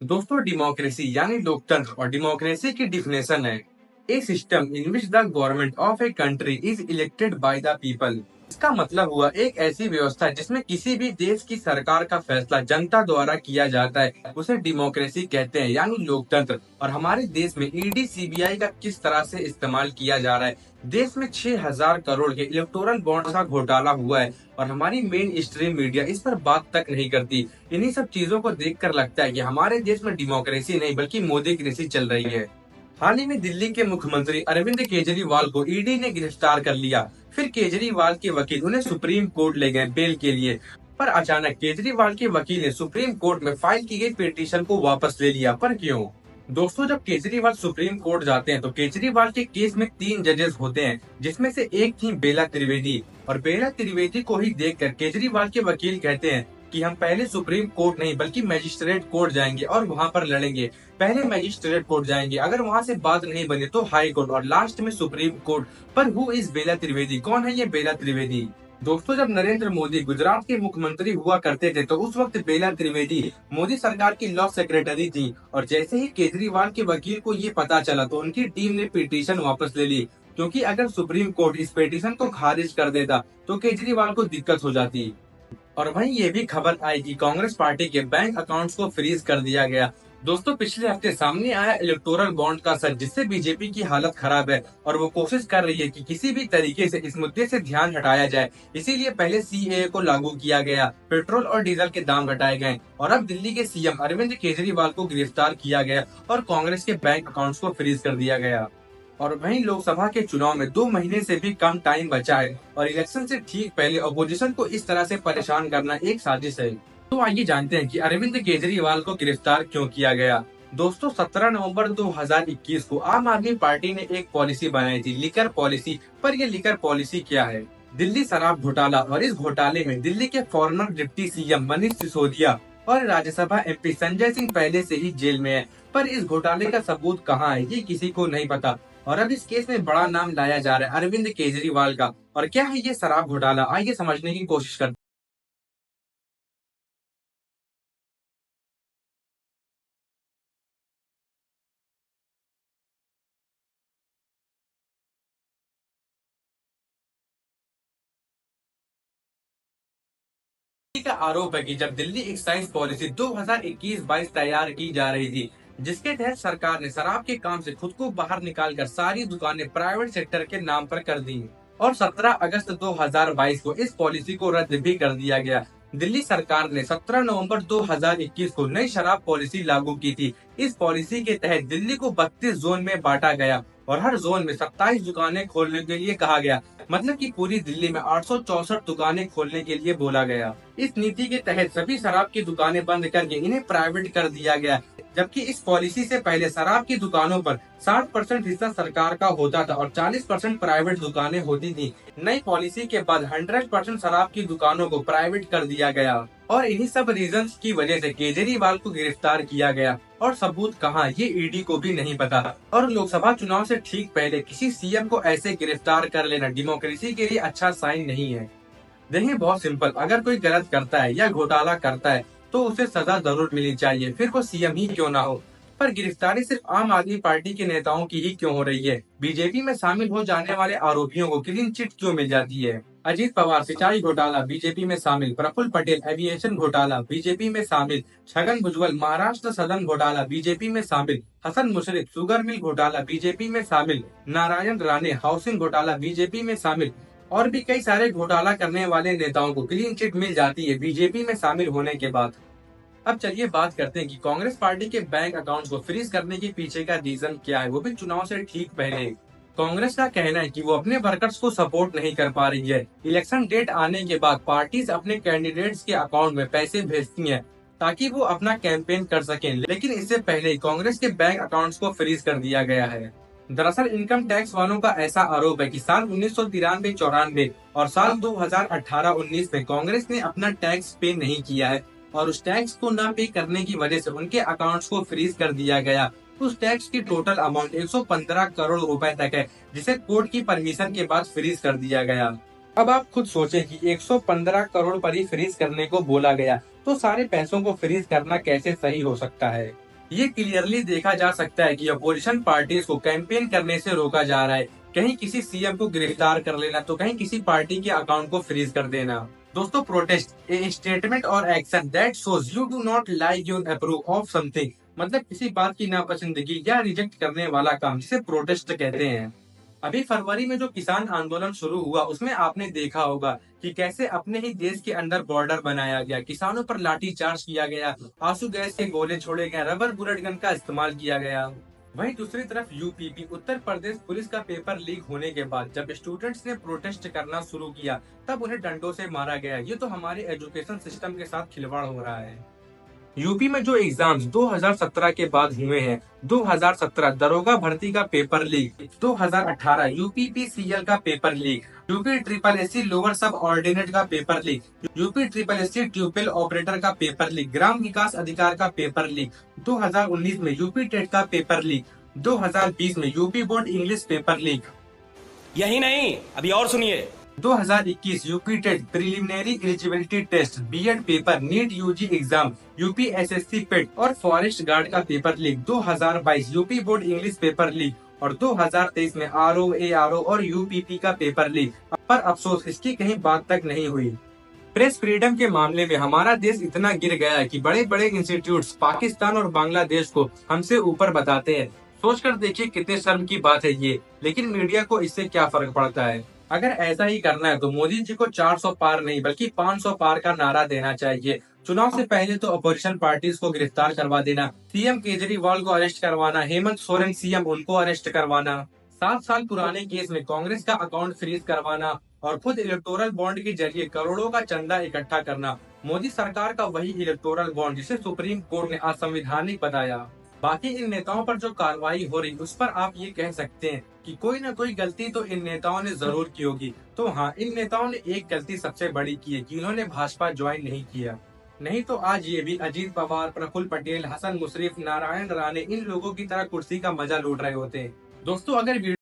दोस्तों, डेमोक्रेसी यानी लोकतंत्र और डेमोक्रेसी की डिफिनेशन है a system in which the government of a country is elected by the people. इसका मतलब हुआ एक ऐसी व्यवस्था जिसमें किसी भी देश की सरकार का फैसला जनता द्वारा किया जाता है, उसे डेमोक्रेसी कहते हैं यानी लोकतंत्र। और हमारे देश में ईडी सीबीआई का किस तरह से इस्तेमाल किया जा रहा है। देश में 6,000 करोड़ के इलेक्टोरल बॉन्ड का घोटाला हुआ है और हमारी मेन स्ट्रीम मीडिया इस पर बात तक नहीं करती। इन्हीं सब चीजों को देखकर लगता है कि हमारे देश में डेमोक्रेसी नहीं बल्कि मोदी कृषि चल रही है। हाल ही में दिल्ली के मुख्यमंत्री अरविंद केजरीवाल को ईडी ने गिरफ्तार कर लिया। फिर केजरीवाल के वकील उन्हें सुप्रीम कोर्ट ले गए बेल के लिए। पर अचानक केजरीवाल के वकील ने सुप्रीम कोर्ट में फाइल की गई पिटीशन को वापस ले लिया। पर क्यों? दोस्तों, जब केजरीवाल सुप्रीम कोर्ट जाते हैं तो केजरीवाल के केस में 3 जजेस होते हैं, जिसमें से एक थी बेला त्रिवेदी। और बेला त्रिवेदी को ही देखकर केजरीवाल के वकील कहते हैं कि हम पहले सुप्रीम कोर्ट नहीं बल्कि मजिस्ट्रेट कोर्ट जाएंगे और वहां पर लड़ेंगे। पहले मजिस्ट्रेट कोर्ट जाएंगे, अगर वहां से बात नहीं बनी तो हाई कोर्ट और लास्ट में सुप्रीम कोर्ट। पर हु इज बेला त्रिवेदी? कौन है ये बेला त्रिवेदी? दोस्तों, जब नरेंद्र मोदी गुजरात के मुख्यमंत्री हुआ करते थे तो उस वक्त बेला त्रिवेदी मोदी सरकार की लॉ सेक्रेटरी थी। और जैसे ही केजरीवाल के वकील को ये पता चला तो उनकी टीम ने पिटीशन वापस ले ली, क्योंकि अगर सुप्रीम कोर्ट इस पिटीशन को खारिज कर देता तो केजरीवाल को दिक्कत हो जाती। और वहीं ये भी खबर आई कि कांग्रेस पार्टी के बैंक अकाउंट्स को फ्रीज कर दिया गया। दोस्तों, पिछले हफ्ते सामने आया इलेक्टोरल बॉन्ड का सच, जिससे बीजेपी की हालत खराब है और वो कोशिश कर रही है कि किसी भी तरीके से इस मुद्दे से ध्यान हटाया जाए। इसीलिए पहले सीएए को लागू किया गया, पेट्रोल और डीजल के दाम घटाए गए और अब दिल्ली के सीएम अरविंद केजरीवाल को गिरफ्तार किया गया और कांग्रेस के बैंक अकाउंट्स को फ्रीज कर दिया गया। और वहीं लोकसभा के चुनाव में 2 महीने से भी कम टाइम बचा है और इलेक्शन से ठीक पहले अपोजिशन को इस तरह से परेशान करना एक साजिश है। तो आइए जानते हैं कि अरविंद केजरीवाल को गिरफ्तार क्यों किया गया। दोस्तों, 17 नवंबर 2021 को आम आदमी पार्टी ने एक पॉलिसी बनाई थी, लिकर पॉलिसी। पर ये लिकर पॉलिसी क्या है? दिल्ली शराब घोटाला। और इस घोटाले में दिल्ली के farmer deputy CM Manish Sisodia और राज्यसभा एमपी संजय सिंह पहले से ही जेल में है। पर इस घोटाले का सबूत कहाँ है, ये किसी को नहीं पता। और अब इस केस में बड़ा नाम लाया जा रहा है अरविंद केजरीवाल का। और क्या है ये शराब घोटाला, आइए समझने की कोशिश करते हैं। का आरोप है कि जब दिल्ली एक्साइज पॉलिसी 2021-22 तैयार की जा रही थी, जिसके तहत सरकार ने शराब के काम से खुद को बाहर निकालकर सारी दुकानें प्राइवेट सेक्टर के नाम पर कर दी और 17 अगस्त 2022 को इस पॉलिसी को रद्द भी कर दिया गया। दिल्ली सरकार ने 17 नवंबर 2021 को नई शराब पॉलिसी लागू की थी। इस पॉलिसी के तहत दिल्ली को 32 जोन में बांटा गया और हर जोन में 27 दुकानें खोलने के लिए कहा गया। मतलब कि पूरी दिल्ली में 864 दुकानें खोलने के लिए बोला गया। इस नीति के तहत सभी शराब की दुकानें बंद करके इन्हें प्राइवेट कर दिया गया। जबकि इस पॉलिसी से पहले शराब की दुकानों पर 60% हिस्सा सरकार का होता था और 40% प्राइवेट दुकानें होती थी। नई पॉलिसी के बाद 100% शराब की दुकानों को प्राइवेट कर दिया गया और इन्हीं सब रीजंस की वजह से केजरीवाल को गिरफ्तार किया गया। और सबूत कहाँ, ये ईडी को भी नहीं पता। और लोकसभा चुनाव से ठीक पहले किसी सीएम को ऐसे गिरफ्तार कर लेना डेमोक्रेसी के लिए अच्छा साइन नहीं है। देखिए, बहुत सिंपल, अगर कोई गलत करता है या घोटाला करता है तो उसे सजा जरूर मिलनी चाहिए, फिर वो सीएम ही क्यों ना हो। पर गिरफ्तारी सिर्फ आम आदमी पार्टी के नेताओं की ही क्यों हो रही है? बीजेपी में शामिल हो जाने वाले आरोपियों को क्लीन चिट क्यों मिल जाती है? अजीत पवार सिंचाई घोटाला बीजेपी में शामिल, प्रफुल्ल पटेल एविएशन घोटाला बीजेपी में शामिल, छगन भुजबल महाराष्ट्र सदन घोटाला बीजेपी में शामिल, हसन मुशर्रफ शुगर मिल घोटाला बीजेपी में शामिल, नारायण राणे हाउसिंग घोटाला बीजेपी में शामिल और भी कई सारे घोटाला करने वाले नेताओं को क्लीन चिट मिल जाती है बीजेपी में शामिल होने के बाद। अब चलिए बात करते हैं कि कांग्रेस पार्टी के बैंक अकाउंट्स को फ्रीज करने के पीछे का रीजन क्या है, वो भी चुनाव से ठीक पहले। कांग्रेस का कहना है कि वो अपने वर्कर्स को सपोर्ट नहीं कर पा रही है। इलेक्शन डेट आने के बाद पार्टीज अपने कैंडिडेट्स के अकाउंट में पैसे भेजती हैं ताकि वो अपना कैंपेन कर सकें, लेकिन इससे पहले ही कांग्रेस के बैंक अकाउंट्स को फ्रीज कर दिया गया है। दरअसल इनकम टैक्स वालों का ऐसा आरोप है कि साल 1993-94 और साल 2018-19 में कांग्रेस ने अपना टैक्स पे नहीं किया है और उस टैक्स को न पे करने की वजह से उनके अकाउंट्स को फ्रीज कर दिया गया। उस टैक्स की टोटल अमाउंट 115 करोड़ रुपए तक है, जिसे कोर्ट की परमिशन के बाद फ्रीज कर दिया गया। अब आप खुद सोचें कि 115 करोड़ पर ही फ्रीज करने को बोला गया, तो सारे पैसों को फ्रीज करना कैसे सही हो सकता है? ये क्लियरली देखा जा सकता है कि अपोजिशन पार्टीज को कैंपेन करने से रोका जा रहा है। कहीं किसी सीएम को गिरफ्तार कर लेना तो कहीं किसी पार्टी के अकाउंट को फ्रीज कर देना। दोस्तों, प्रोटेस्ट ए स्टेटमेंट और action that shows you do not like you approve of something, मतलब किसी बात की नापसंदगी या रिजेक्ट करने वाला काम, जिसे प्रोटेस्ट कहते हैं। अभी फरवरी में जो किसान आंदोलन शुरू हुआ, उसमें आपने देखा होगा कि कैसे अपने ही देश के अंदर बॉर्डर बनाया गया, किसानों पर लाठी चार्ज किया गया, आंसू गैस के गोले छोड़े गए, रबर बुलेट गन का इस्तेमाल किया गया। वहीं दूसरी तरफ यूपीपी उत्तर प्रदेश पुलिस का पेपर लीक होने के बाद जब स्टूडेंट्स ने प्रोटेस्ट करना शुरू किया, तब उन्हें डंडों से मारा गया। ये तो हमारे एजुकेशन सिस्टम के साथ खिलवाड़ हो रहा है। यूपी में जो एग्जाम्स 2017 के बाद हुए हैं, 2017 दरोगा भर्ती का पेपर लीक, 2018 यूपीपीसीएल का paper leak, UP triple SC lower subordinate का paper leak, UP triple SC tubewell operator का पेपर लीक, ग्राम विकास अधिकार का पेपर लीक, 2019 में यूपी टेट का पेपर लीक, 2020 में UP board English paper leak. यही नहीं, अभी और सुनिए। 2021 UP TET preliminary eligibility test, BEd paper, NEET UG exam, UP SSC PET और फॉरेस्ट गार्ड का paper leak, 2022 UP board English paper leak और 2023 में आरओ, एआरओ और यूपीपी का पेपर लीक। पर अफसोस, इसकी कहीं बात तक नहीं हुई। प्रेस फ्रीडम के मामले में हमारा देश इतना गिर गया है कि बड़े बड़े इंस्टीट्यूट्स पाकिस्तान और बांग्लादेश को हमसे ऊपर बताते हैं। सोचकर देखिए कितने शर्म की बात है ये, लेकिन मीडिया को इससे क्या फर्क पड़ता है। अगर ऐसा ही करना है तो मोदी जी को 400 पार नहीं बल्कि 500 पार का नारा देना चाहिए। चुनाव से पहले तो अपोजिशन पार्टीज को गिरफ्तार करवा देना, सीएम केजरीवाल को अरेस्ट करवाना, हेमंत सोरेन सीएम उनको अरेस्ट करवाना, 7 साल पुराने केस में कांग्रेस का अकाउंट फ्रीज करवाना और खुद इलेक्टोरल बॉन्ड के जरिए करोड़ों का चंदा इकट्ठा करना। मोदी सरकार का वही इलेक्टोरल बॉन्ड जिसे सुप्रीम कोर्ट ने असंवैधानिक बताया। बाकी इन नेताओं पर जो कार्रवाई हो रही, उस पर आप ये कह सकते हैं कि कोई न कोई गलती तो इन नेताओं ने जरूर की होगी। तो हाँ, इन नेताओं ने एक गलती सबसे बड़ी की है कि इन्होंने भाजपा ज्वाइन नहीं किया। नहीं तो आज ये भी अजीत पवार, प्रफुल्ल पटेल, हसन मुशर्रफ, नारायण राणे इन लोगों की तरह कुर्सी का मजा लूट रहे होते। दोस्तों, अगर वीडियो